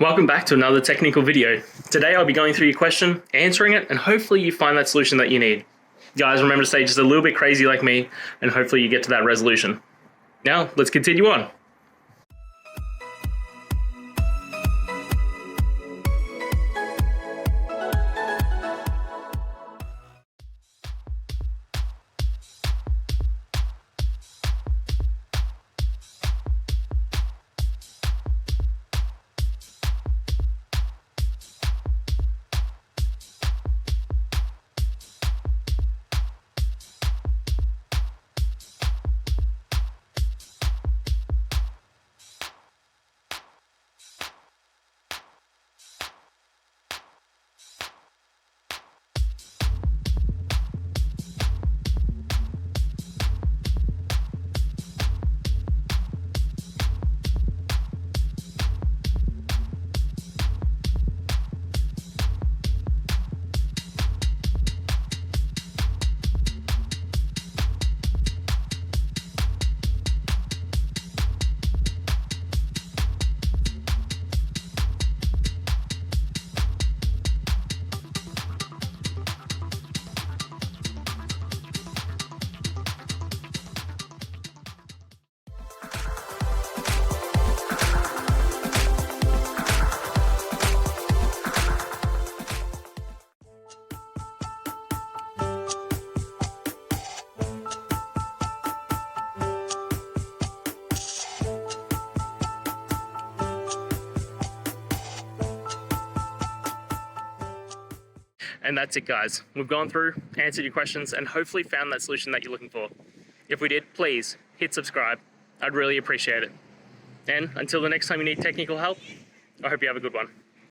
Welcome back to another technical video. Today I'll be going through your question, answering it, and hopefully you find that solution that you need. Guys, remember to stay just a little bit crazy like me, and hopefully you get to that resolution. Now, let's continue on. And that's it, guys. We've gone through, answered your questions, and hopefully found that solution that you're looking for. If we did, please hit subscribe. I'd really appreciate it. And until the next time you need technical help, I hope you have a good one.